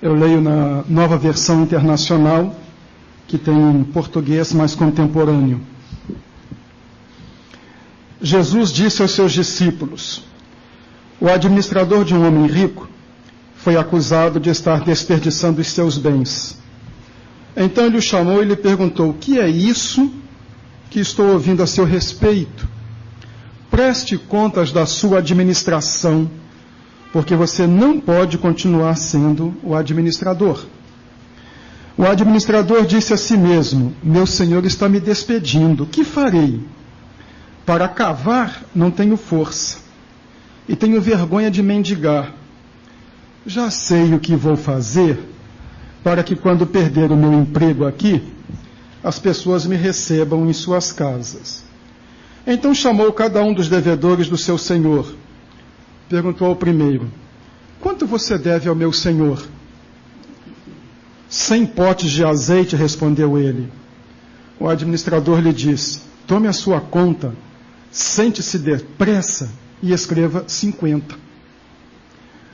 Eu leio na Nova Versão Internacional, que tem um português mais contemporâneo. Jesus disse aos seus discípulos: o administrador de um homem rico foi acusado de estar desperdiçando os seus bens. Então ele o chamou e lhe perguntou: o que é isso que estou ouvindo a seu respeito? Preste contas da sua administração, porque você não pode continuar sendo o administrador. O administrador disse a si mesmo: meu senhor está me despedindo, o que farei? Para cavar não tenho força, e tenho vergonha de mendigar. Já sei o que vou fazer, para que quando perder o meu emprego aqui, as pessoas me recebam em suas casas. Então chamou cada um dos devedores do seu senhor. Perguntou ao primeiro: quanto você deve ao meu senhor? 100 potes de azeite, respondeu ele. O administrador lhe disse: tome a sua conta, sente-se depressa e escreva 50.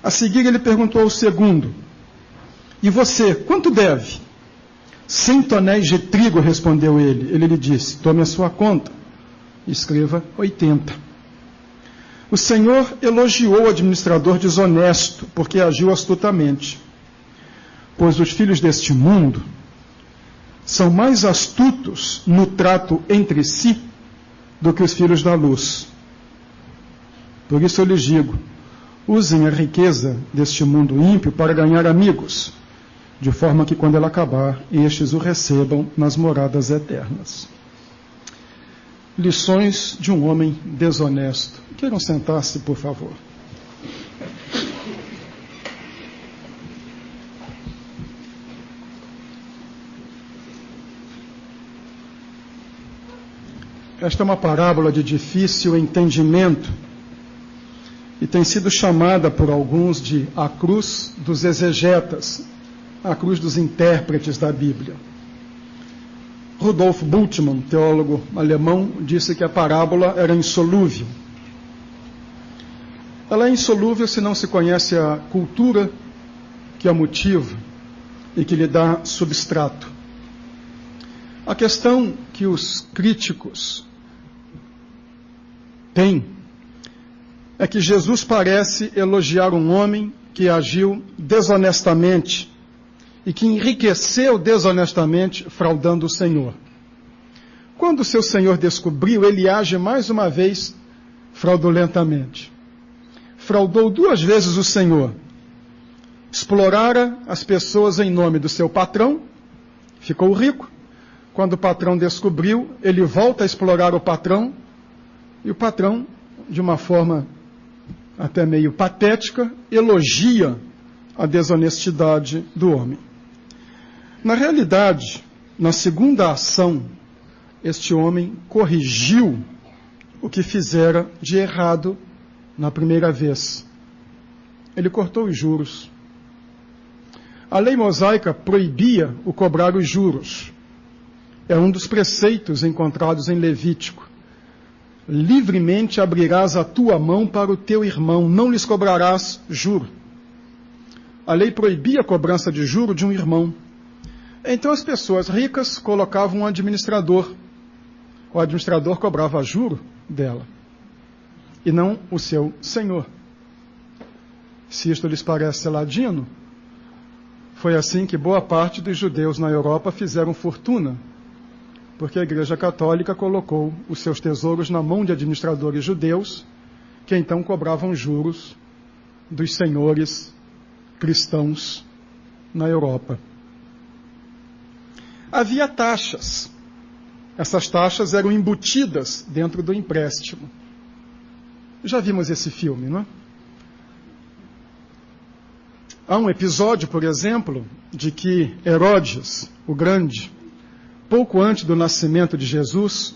A seguir ele perguntou ao segundo: e você, quanto deve? 100 tonéis de trigo, respondeu ele. Ele lhe disse: tome a sua conta, escreva 80. O Senhor elogiou o administrador desonesto, porque agiu astutamente. Pois os filhos deste mundo são mais astutos no trato entre si do que os filhos da luz. Por isso eu lhes digo: usem a riqueza deste mundo ímpio para ganhar amigos, de forma que quando ela acabar, estes o recebam nas moradas eternas. Lições de um homem desonesto. Queiram sentar-se, por favor. Esta é uma parábola de difícil entendimento e tem sido chamada por alguns de a cruz dos exegetas, a cruz dos intérpretes da Bíblia. Rudolf Bultmann, teólogo alemão, disse que a parábola era insolúvel. Ela é insolúvel se não se conhece a cultura que a motiva e que lhe dá substrato. A questão que os críticos têm é que Jesus parece elogiar um homem que agiu desonestamente e que enriqueceu desonestamente fraudando o Senhor. Quando o seu Senhor descobriu, ele age mais uma vez fraudulentamente. Fraudou 2 vezes o Senhor. Explorara as pessoas em nome do seu patrão, ficou rico. Quando o patrão descobriu, ele volta a explorar o patrão, e o patrão, de uma forma até meio patética, elogia a desonestidade do homem. Na realidade, na segunda ação, este homem corrigiu o que fizera de errado na primeira vez. Ele cortou os juros. A lei mosaica proibia o cobrar os juros. É um dos preceitos encontrados em Levítico. Livremente abrirás a tua mão para o teu irmão, não lhes cobrarás juro. A lei proibia a cobrança de juro de um irmão. Então as pessoas ricas colocavam um administrador. O administrador cobrava juro dela, e não o seu senhor. Se isto lhes parece ladino, foi assim que boa parte dos judeus na Europa fizeram fortuna, porque a Igreja Católica colocou os seus tesouros na mão de administradores judeus, que então cobravam juros dos senhores cristãos na Europa. Havia taxas. Essas taxas eram embutidas dentro do empréstimo. Já vimos esse filme, não é? Há um episódio, por exemplo, de que Herodes, o Grande, pouco antes do nascimento de Jesus,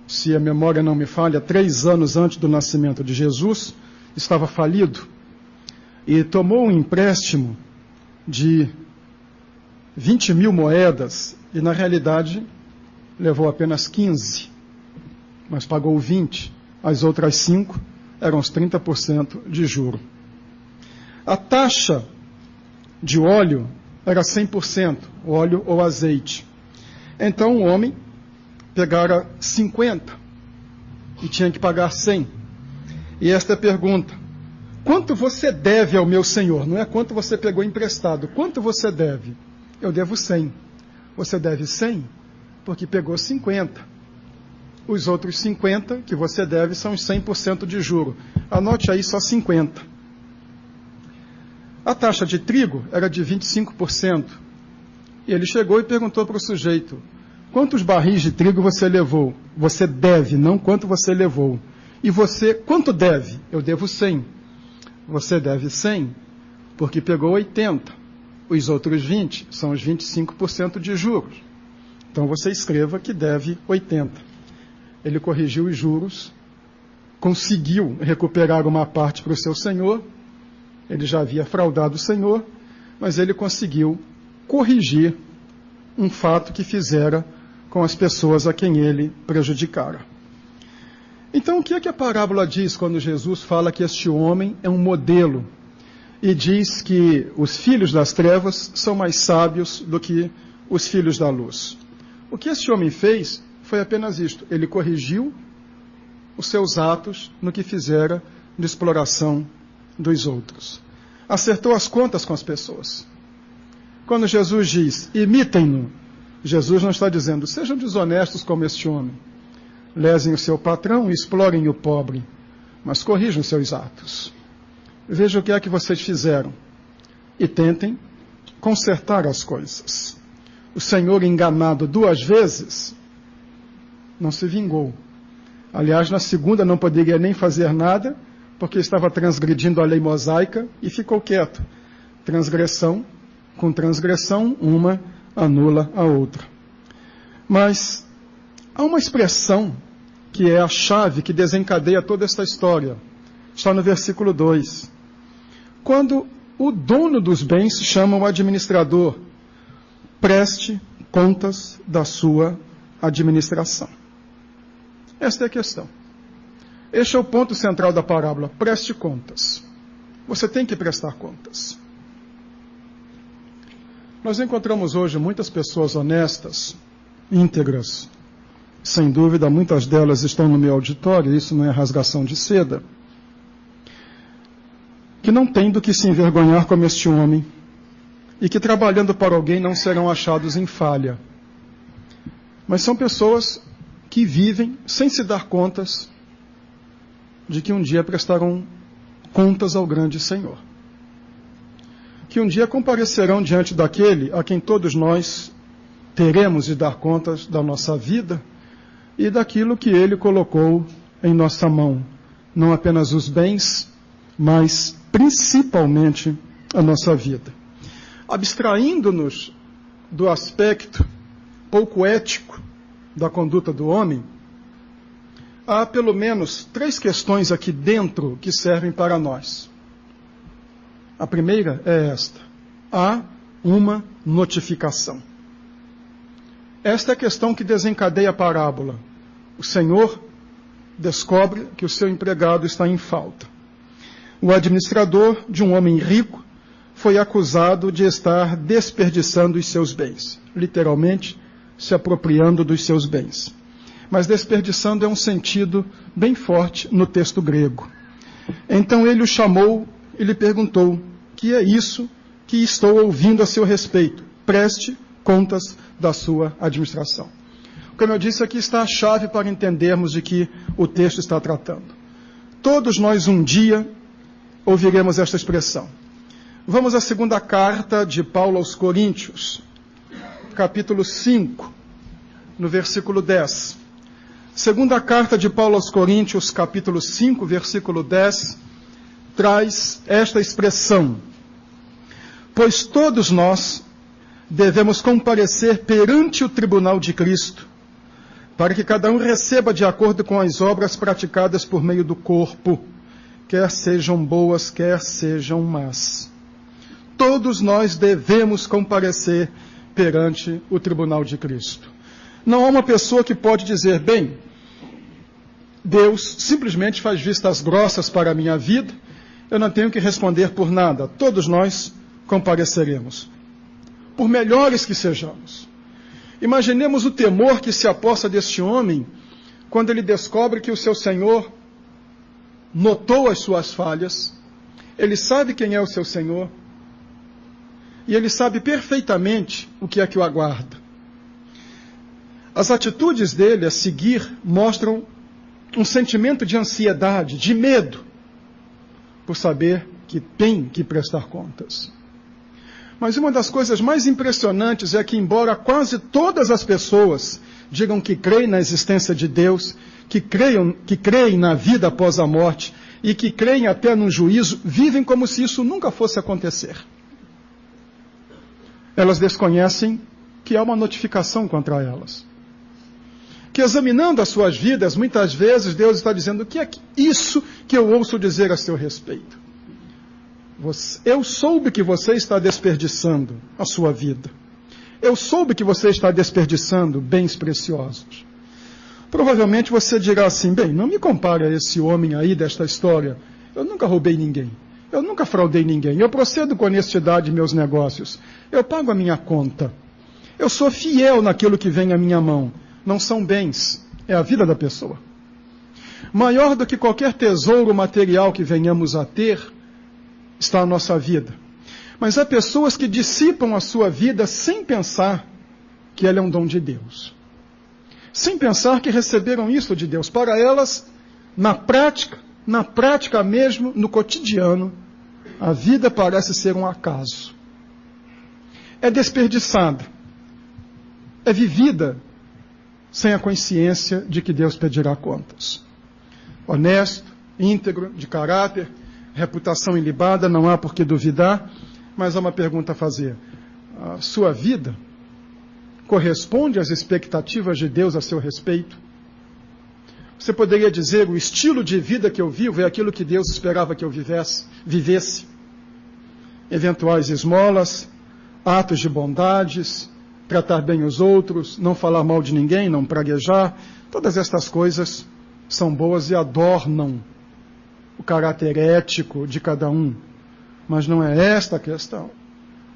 se a memória não me falha, 3 anos antes do nascimento de Jesus, estava falido e tomou um empréstimo de 20.000 moedas e, na realidade, levou apenas 15, mas pagou 20. As outras 5 eram os 30% de juro. A taxa de óleo era 100%, óleo ou azeite. Então o homem pegara 50 e tinha que pagar 100. E esta é a pergunta: quanto você deve ao meu senhor? Não é quanto você pegou emprestado. Quanto você deve? Eu devo 100. Você deve 100 porque pegou 50. Os outros 50 que você deve são os 100% de juro. Anote aí só 50. A taxa de trigo era de 25%. E ele chegou e perguntou para o sujeito: quantos barris de trigo você levou? Você deve, não quanto você levou. E você, quanto deve? Eu devo 100. Você deve 100 porque pegou 80. Os outros 20 são os 25% de juros. Então você escreva que deve 80. Ele corrigiu os juros, conseguiu recuperar uma parte para o seu senhor. Ele já havia fraudado o senhor, mas ele conseguiu corrigir um fato que fizera com as pessoas a quem ele prejudicara. Então, o que é que a parábola diz quando Jesus fala que este homem é um modelo e diz que os filhos das trevas são mais sábios do que os filhos da luz? O que este homem fez foi apenas isto: ele corrigiu os seus atos no que fizera de exploração dos outros. Acertou as contas com as pessoas. Quando Jesus diz, imitem-no, Jesus não está dizendo, sejam desonestos como este homem. Lesem o seu patrão e explorem o pobre, mas corrijam seus atos. Vejam o que é que vocês fizeram e tentem consertar as coisas. O Senhor, enganado 2 vezes, não se vingou. Aliás, na segunda não poderia nem fazer nada, porque estava transgredindo a lei mosaica e ficou quieto. Transgressão com transgressão, uma anula a outra. Mas há uma expressão que é a chave que desencadeia toda esta história. Está no versículo 2. Quando o dono dos bens chama o administrador, preste contas da sua administração. Esta é a questão. Este é o ponto central da parábola. Preste contas. Você tem que prestar contas. Nós encontramos hoje muitas pessoas honestas, íntegras. Sem dúvida, muitas delas estão no meu auditório, isso não é rasgação de seda, que não têm do que se envergonhar como este homem, e que trabalhando para alguém não serão achados em falha. Mas são pessoas que vivem sem se dar contas de que um dia prestarão contas ao grande Senhor. Que um dia comparecerão diante daquele a quem todos nós teremos de dar contas da nossa vida e daquilo que ele colocou em nossa mão. Não apenas os bens, mas principalmente a nossa vida. Abstraindo-nos do aspecto pouco ético da conduta do homem, há pelo menos 3 questões aqui dentro que servem para nós. A primeira é esta: há uma notificação. Esta é a questão que desencadeia a parábola. O Senhor descobre que o seu empregado está em falta. O administrador de um homem rico foi acusado de estar desperdiçando os seus bens. Literalmente, se apropriando dos seus bens. Mas desperdiçando é um sentido bem forte no texto grego. Então ele o chamou e lhe perguntou: que é isso que estou ouvindo a seu respeito? Preste contas da sua administração. Como eu disse, aqui está a chave para entendermos de que o texto está tratando. Todos nós um dia ouviremos esta expressão. Vamos à segunda carta de Paulo aos Coríntios, capítulo 5, no versículo 10. Segunda carta de Paulo aos Coríntios, capítulo 5, versículo 10, traz esta expressão: pois todos nós devemos comparecer perante o tribunal de Cristo, para que cada um receba de acordo com as obras praticadas por meio do corpo, quer sejam boas, quer sejam más. Todos nós devemos comparecer perante o tribunal de Cristo. Não há uma pessoa que pode dizer, bem, Deus simplesmente faz vistas grossas para a minha vida, eu não tenho que responder por nada. Todos nós compareceremos, por melhores que sejamos. Imaginemos o temor que se aposta deste homem quando ele descobre que o seu Senhor notou as suas falhas, ele sabe quem é o seu Senhor, e ele sabe perfeitamente o que é que o aguarda. As atitudes dele a seguir mostram um sentimento de ansiedade, de medo, por saber que tem que prestar contas. Mas uma das coisas mais impressionantes é que, embora quase todas as pessoas digam que creem na existência de Deus, que creem na vida após a morte e que creem até no juízo, vivem como se isso nunca fosse acontecer. Elas desconhecem que há uma notificação contra elas. Que examinando as suas vidas, muitas vezes Deus está dizendo: o que é isso que eu ouço dizer a seu respeito? Eu soube que você está desperdiçando a sua vida. Eu soube que você está desperdiçando bens preciosos. Provavelmente você dirá assim: bem, não me compare a esse homem aí desta história. Eu nunca roubei ninguém. Eu nunca fraudei ninguém. Eu procedo com honestidade em meus negócios. Eu pago a minha conta. Eu sou fiel naquilo que vem à minha mão. Não são bens, é a vida da pessoa. Maior do que qualquer tesouro material que venhamos a ter, está a nossa vida. Mas há pessoas que dissipam a sua vida sem pensar que ela é um dom de Deus. Sem pensar que receberam isso de Deus. Para elas, na prática mesmo, no cotidiano, a vida parece ser um acaso. É desperdiçada. É vivida sem a consciência de que Deus pedirá contas. Honesto, íntegro, de caráter, reputação ilibada, não há por que duvidar, mas há uma pergunta a fazer. A sua vida corresponde às expectativas de Deus a seu respeito? Você poderia dizer: o estilo de vida que eu vivo é aquilo que Deus esperava que eu vivesse. Eventuais esmolas, atos de bondades, tratar bem os outros, não falar mal de ninguém, não praguejar, todas estas coisas são boas e adornam o caráter ético de cada um. Mas não é esta a questão.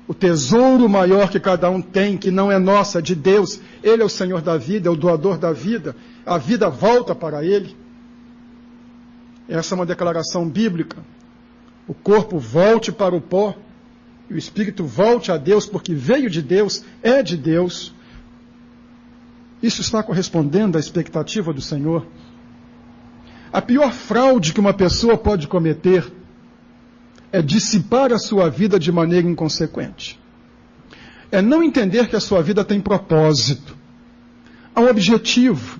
O tesouro maior que cada um tem, que não é nossa, é de Deus. Ele é o Senhor da vida, é o doador da vida. A vida volta para Ele. Essa é uma declaração bíblica. O corpo volte para o pó, e o espírito volte a Deus, porque veio de Deus, é de Deus. Isso está correspondendo à expectativa do Senhor. A pior fraude que uma pessoa pode cometer é dissipar a sua vida de maneira inconsequente. É não entender que a sua vida tem propósito. Há um objetivo.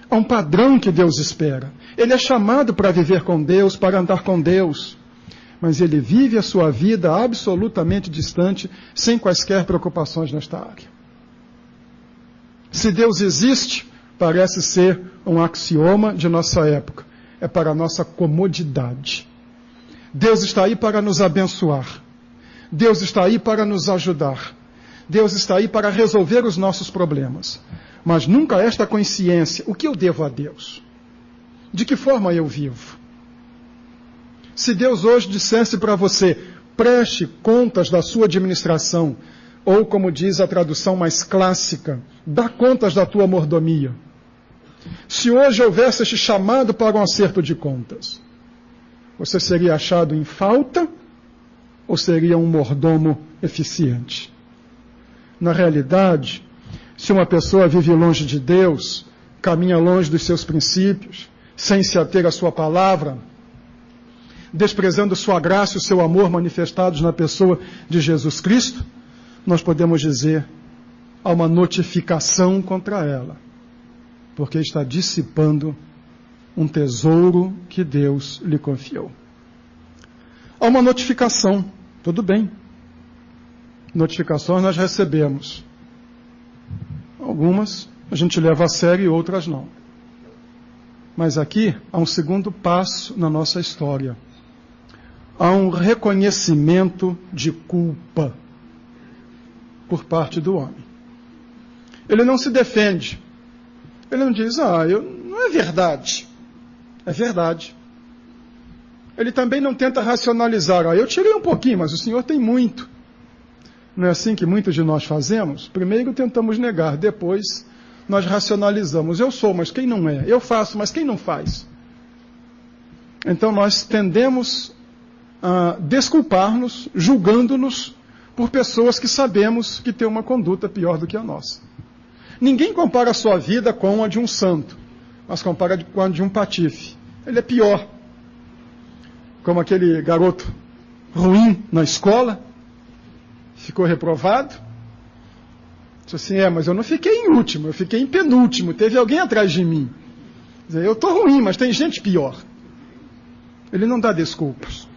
Há um padrão que Deus espera. Ele é chamado para viver com Deus, para andar com Deus. Mas ele vive a sua vida absolutamente distante, sem quaisquer preocupações nesta área. Se Deus existe, parece ser um axioma de nossa época. É para a nossa comodidade. Deus está aí para nos abençoar. Deus está aí para nos ajudar. Deus está aí para resolver os nossos problemas. Mas nunca esta consciência: o que eu devo a Deus? De que forma eu vivo? Se Deus hoje dissesse para você: preste contas da sua administração, ou como diz a tradução mais clássica, dá contas da tua mordomia. Se hoje houvesse este chamado para um acerto de contas, você seria achado em falta ou seria um mordomo eficiente? Na realidade, se uma pessoa vive longe de Deus, caminha longe dos seus princípios, sem se ater à sua palavra, desprezando sua graça e o seu amor manifestados na pessoa de Jesus Cristo, nós podemos dizer: há uma notificação contra ela, porque está dissipando um tesouro que Deus lhe confiou. Há uma notificação, tudo bem. Notificações nós recebemos. Algumas a gente leva a sério e outras não. Mas aqui há um segundo passo na nossa história. Há um reconhecimento de culpa por parte do homem. Ele não se defende. Ele não diz: não é verdade. É verdade. Ele também não tenta racionalizar: eu tirei um pouquinho, mas o senhor tem muito. Não é assim que muitos de nós fazemos? Primeiro tentamos negar, depois nós racionalizamos. Eu sou, mas quem não é? Eu faço, mas quem não faz? Então nós tendemos a desculpar-nos, julgando-nos por pessoas que sabemos que têm uma conduta pior do que a nossa. Ninguém compara a sua vida com a de um santo, mas compara com a de um patife. Ele é pior. Como aquele garoto ruim na escola, ficou reprovado. Disse assim, mas eu não fiquei em último, eu fiquei em penúltimo, teve alguém atrás de mim. Quer dizer, eu estou ruim, mas tem gente pior. Ele não dá desculpas,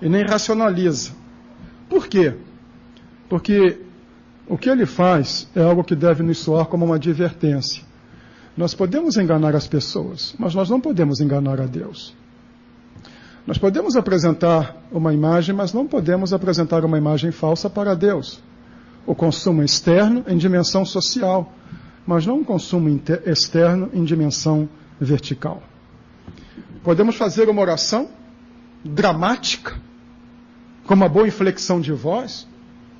e nem racionaliza. Por quê? Porque o que ele faz é algo que deve nos soar como uma advertência. Nós podemos enganar as pessoas, mas nós não podemos enganar a Deus. Nós podemos apresentar uma imagem, mas não podemos apresentar uma imagem falsa para Deus. O consumo externo em dimensão social, mas não um consumo externo em dimensão vertical. Podemos fazer uma oração dramática, com uma boa inflexão de voz,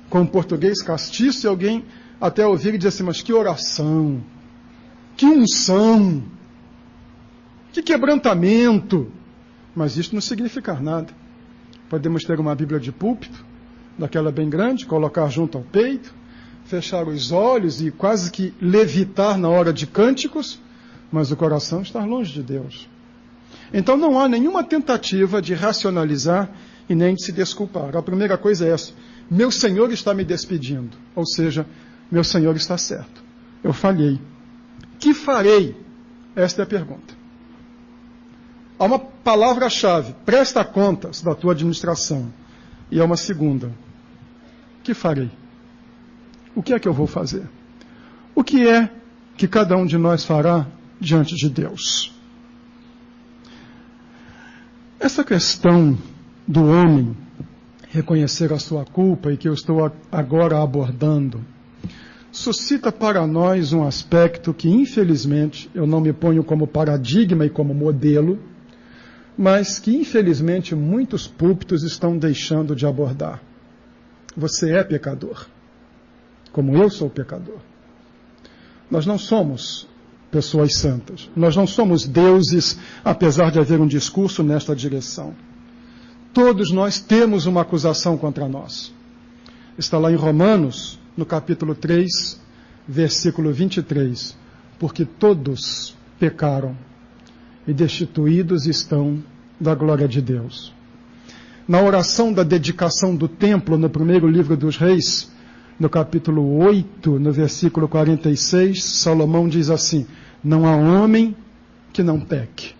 com um português castiço, e alguém até ouvir e dizer assim, mas que oração, que unção, que quebrantamento. Mas isso não significa nada. Podemos ter uma Bíblia de púlpito, daquela bem grande, colocar junto ao peito, fechar os olhos e quase que levitar na hora de cânticos, mas o coração está longe de Deus. Então não há nenhuma tentativa de racionalizar e nem de se desculpar. A primeira coisa é essa, meu Senhor está me despedindo, ou seja, meu Senhor está certo, eu falhei. Que farei? Esta é a pergunta. Há uma palavra-chave, presta contas da tua administração. E há uma segunda, que farei? O que é que eu vou fazer? O que é que cada um de nós fará diante de Deus? Essa questão do homem reconhecer a sua culpa e que eu estou agora abordando, suscita para nós um aspecto que, infelizmente, eu não me ponho como paradigma e como modelo, mas que, infelizmente, muitos púlpitos estão deixando de abordar. Você é pecador, como eu sou pecador. Nós não somos pessoas santas. Nós não somos deuses, apesar de haver um discurso nesta direção. Todos nós temos uma acusação contra nós. Está lá em Romanos, no capítulo 3, versículo 23. Porque todos pecaram e destituídos estão da glória de Deus. Na oração da dedicação do templo, no primeiro livro dos Reis, no capítulo 8, no versículo 46, Salomão diz assim, não há homem que não peque.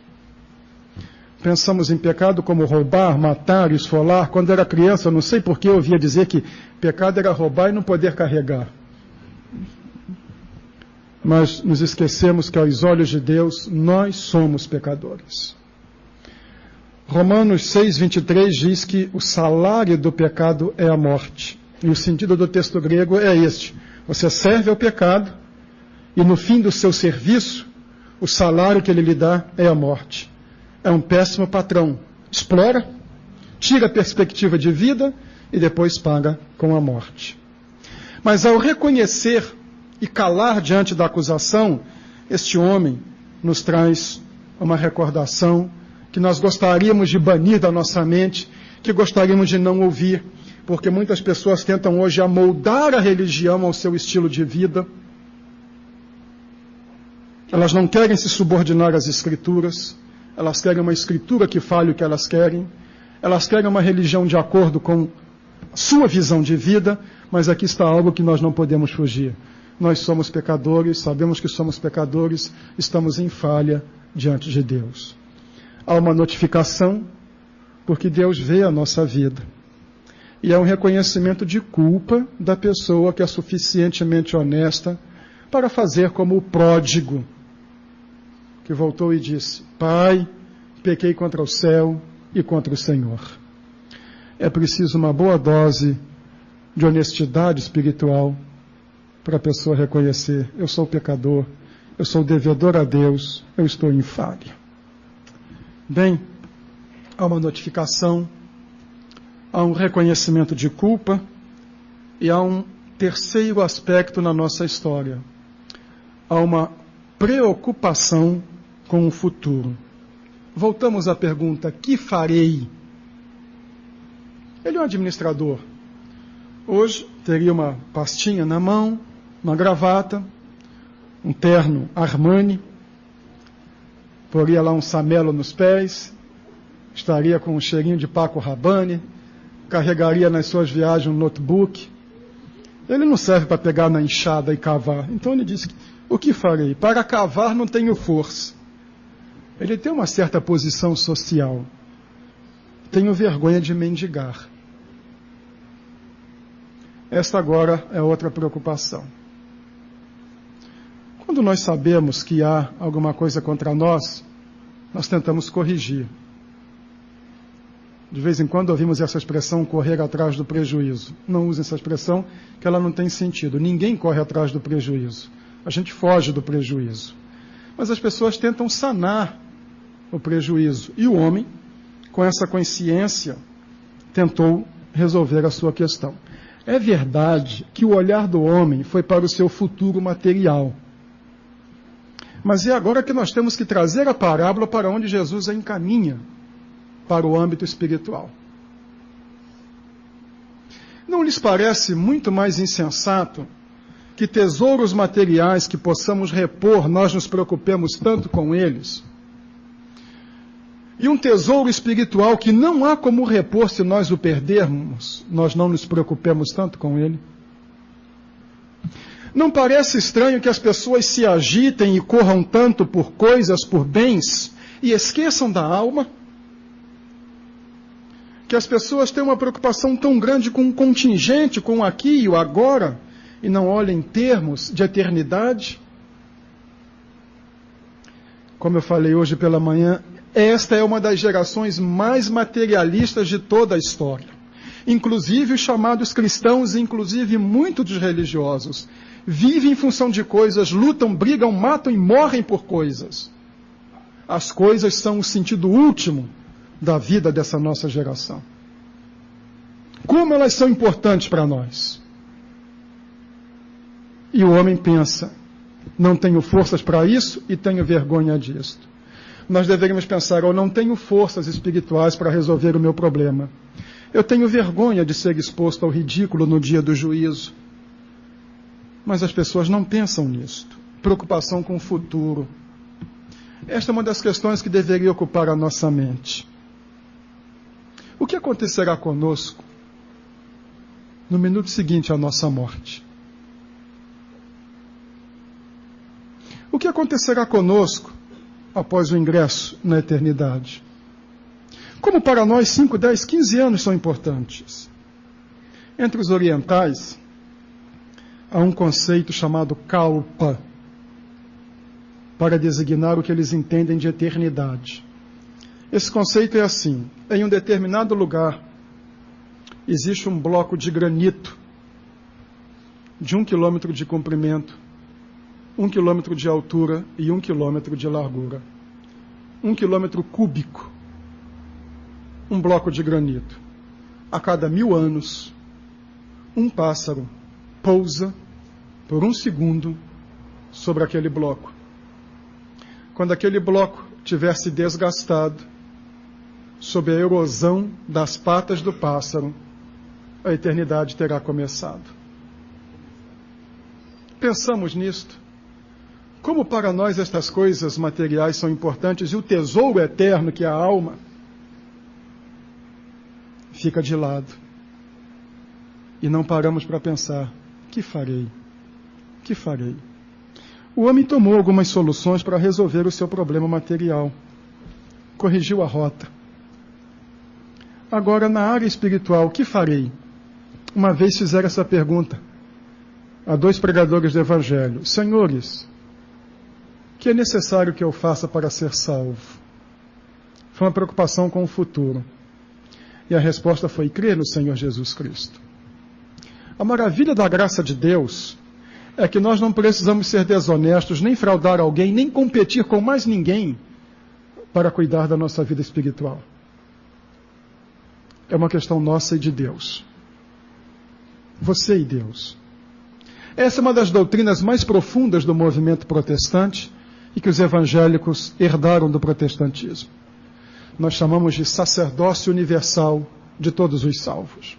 Pensamos em pecado como roubar, matar, esfolar. Quando era criança, eu não sei por que eu ouvia dizer que pecado era roubar e não poder carregar. Mas nos esquecemos que aos olhos de Deus, nós somos pecadores. Romanos 6:23 diz que o salário do pecado é a morte. E o sentido do texto grego é este. Você serve ao pecado e no fim do seu serviço, o salário que ele lhe dá é a morte. É um péssimo patrão. Explora, tira a perspectiva de vida e depois paga com a morte. Mas ao reconhecer e calar diante da acusação, este homem nos traz uma recordação que nós gostaríamos de banir da nossa mente, que gostaríamos de não ouvir, porque muitas pessoas tentam hoje amoldar a religião ao seu estilo de vida. Elas não querem se subordinar às escrituras, elas querem uma escritura que fale o que elas querem, elas querem uma religião de acordo com a sua visão de vida, mas aqui está algo que nós não podemos fugir. Nós somos pecadores, sabemos que somos pecadores, estamos em falha diante de Deus. Há uma notificação, porque Deus vê a nossa vida. E é um reconhecimento de culpa da pessoa que é suficientemente honesta para fazer como o pródigo, que voltou e disse, Pai, pequei contra o céu e contra o Senhor. É preciso uma boa dose de honestidade espiritual para a pessoa reconhecer, eu sou pecador, eu sou devedor a Deus, eu estou em falha. Bem, há uma notificação, há um reconhecimento de culpa, E há um terceiro aspecto na nossa história. Há uma preocupação com o futuro. Voltamos à pergunta: que farei? Ele é um administrador. Hoje teria uma pastinha na mão, uma gravata, um terno Armani, poria lá um samelo nos pés, estaria com um cheirinho de Paco Rabanne, carregaria nas suas viagens um notebook. Ele não serve para pegar na enxada e cavar. Então ele disse: o que farei? Para cavar não tenho força. Ele tem uma certa posição social. Tenho vergonha de mendigar. Esta agora é outra preocupação. Quando nós sabemos que há alguma coisa contra nós, nós tentamos corrigir. De vez em quando ouvimos essa expressão, correr atrás do prejuízo. Não use essa expressão, que ela não tem sentido. Ninguém corre atrás do prejuízo. A gente foge do prejuízo. Mas as pessoas tentam sanar o prejuízo. E o homem, com essa consciência, tentou resolver a sua questão. É verdade que o olhar do homem foi para o seu futuro material. Mas é agora que nós temos que trazer a parábola para onde Jesus a encaminha, para o âmbito espiritual. Não lhes parece muito mais insensato que tesouros materiais que possamos repor, nós nos preocupemos tanto com eles, e um tesouro espiritual que não há como repor se nós o perdermos, nós não nos preocupemos tanto com ele? Não parece estranho que as pessoas se agitem e corram tanto por coisas, por bens, e esqueçam da alma? Que as pessoas têm uma preocupação tão grande com o contingente, com o aqui e o agora, e não olhem em termos de eternidade? Como eu falei hoje pela manhã, esta é uma das gerações mais materialistas de toda a história. Inclusive os chamados cristãos, inclusive muitos dos religiosos, vivem em função de coisas, lutam, brigam, matam e morrem por coisas. As coisas são o sentido último da vida dessa nossa geração. Como elas são importantes para nós? E o homem pensa: não tenho forças para isso e tenho vergonha disto. Nós deveríamos pensar: eu não tenho forças espirituais para resolver o meu problema. Eu tenho vergonha de ser exposto ao ridículo no dia do juízo. Mas as pessoas não pensam nisto. Preocupação com o futuro. Esta é uma das questões que deveria ocupar a nossa mente. O que acontecerá conosco no minuto seguinte à nossa morte? O que acontecerá conosco após o ingresso na eternidade? Como para nós 5, 10, 15 anos são importantes. Entre os orientais, há um conceito chamado kalpa, para designar o que eles entendem de eternidade. Esse conceito é assim: em um determinado lugar, existe um bloco de granito de 1 quilômetro de comprimento, 1 quilômetro de altura e 1 quilômetro de largura. 1 quilômetro cúbico, um bloco de granito. A cada 1000 anos, um pássaro pousa por 1 segundo sobre aquele bloco. Quando aquele bloco tiver se desgastado, sob a erosão das patas do pássaro, a eternidade terá começado. Pensamos nisto. Como para nós estas coisas materiais são importantes e o tesouro eterno, que é a alma, fica de lado. E não paramos para pensar: que farei? Que farei? O homem tomou algumas soluções para resolver o seu problema material. Corrigiu a rota. Agora, na área espiritual, o que farei? Uma vez fizeram essa pergunta a 2 pregadores do Evangelho: senhores, o que é necessário que eu faça para ser salvo? Foi uma preocupação com o futuro. E a resposta foi: crer no Senhor Jesus Cristo. A maravilha da graça de Deus é que nós não precisamos ser desonestos, nem fraudar alguém, nem competir com mais ninguém para cuidar da nossa vida espiritual. É uma questão nossa e de Deus. Você e Deus. Essa é uma das doutrinas mais profundas do movimento protestante e que os evangélicos herdaram do protestantismo. Nós chamamos de sacerdócio universal de todos os salvos.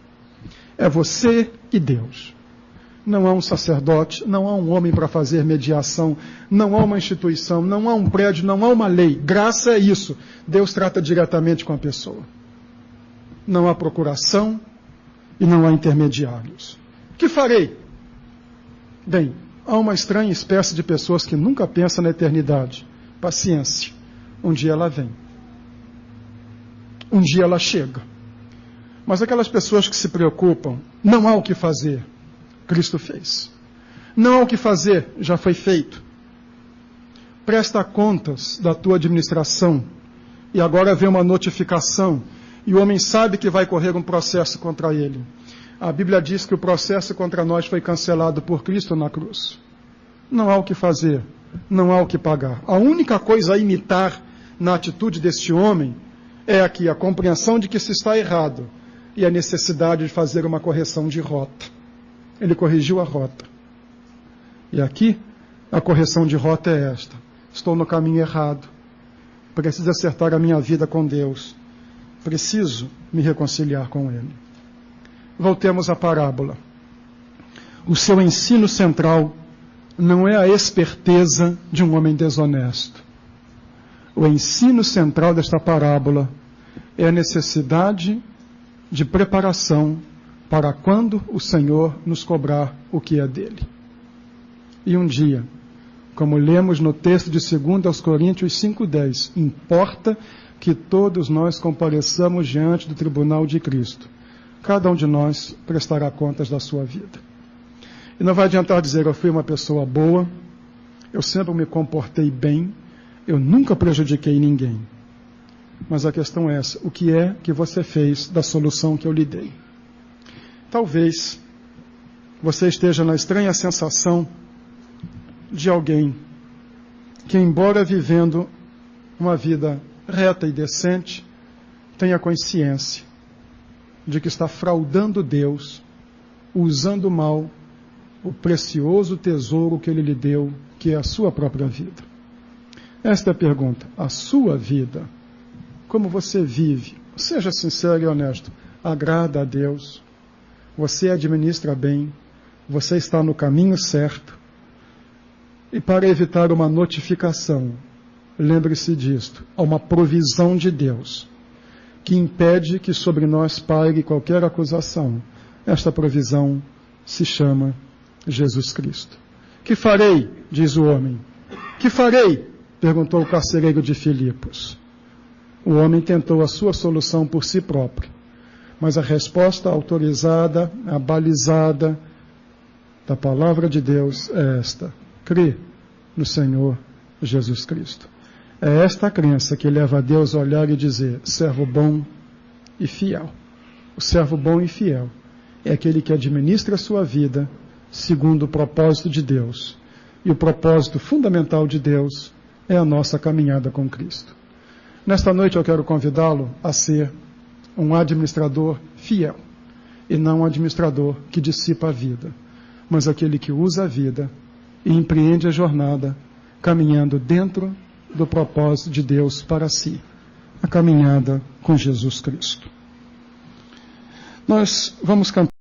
É você e Deus. Não há um sacerdote, não há um homem para fazer mediação, não há uma instituição, não há um prédio, não há uma lei. Graça é isso. Deus trata diretamente com a pessoa. Não há procuração e não há intermediários. O que farei? Bem, há uma estranha espécie de pessoas que nunca pensam na eternidade. Paciência. Um dia ela vem. Um dia ela chega. Mas aquelas pessoas que se preocupam, não há o que fazer. Cristo fez. Não há o que fazer, já foi feito. Presta contas da tua administração. E agora vem uma notificação. E o homem sabe que vai correr um processo contra ele. A Bíblia diz que o processo contra nós foi cancelado por Cristo na cruz. Não há o que fazer. Não há o que pagar. A única coisa a imitar na atitude deste homem é aqui a compreensão de que se está errado e a necessidade de fazer uma correção de rota. Ele corrigiu a rota. E aqui, a correção de rota é esta. Estou no caminho errado. Preciso acertar a minha vida com Deus. Preciso me reconciliar com Ele. Voltemos à parábola. O seu ensino central não é a esperteza de um homem desonesto. O ensino central desta parábola é a necessidade de preparação para quando o Senhor nos cobrar o que é dele. E um dia, como lemos no texto de 2 Coríntios 5,10, importa que todos nós compareçamos diante do tribunal de Cristo. Cada um de nós prestará contas da sua vida. E não vai adiantar dizer, eu fui uma pessoa boa, eu sempre me comportei bem, eu nunca prejudiquei ninguém. Mas a questão é essa, o que é que você fez da solução que eu lhe dei? Talvez você esteja na estranha sensação de alguém que, embora vivendo uma vida reta e decente, tenha consciência de que está fraudando Deus, usando mal o precioso tesouro que Ele lhe deu, que é a sua própria vida. Esta é a pergunta. A sua vida, como você vive, seja sincero e honesto, agrada a Deus? Você administra bem, você está no caminho certo. E para evitar uma notificação, lembre-se disto, há uma provisão de Deus que impede que sobre nós paire qualquer acusação. Esta provisão se chama Jesus Cristo. Que farei? Diz o homem. Que farei? Perguntou o carcereiro de Filipos. O homem tentou a sua solução por si próprio. Mas a resposta autorizada, abalizada da palavra de Deus é esta: crê no Senhor Jesus Cristo. É esta a crença que leva a Deus a olhar e dizer, servo bom e fiel. O servo bom e fiel é aquele que administra a sua vida segundo o propósito de Deus. E o propósito fundamental de Deus é a nossa caminhada com Cristo. Nesta noite eu quero convidá-lo a ser um administrador fiel, e não um administrador que dissipa a vida, mas aquele que usa a vida e empreende a jornada, caminhando dentro do propósito de Deus para si, a caminhada com Jesus Cristo. Nós vamos cantar.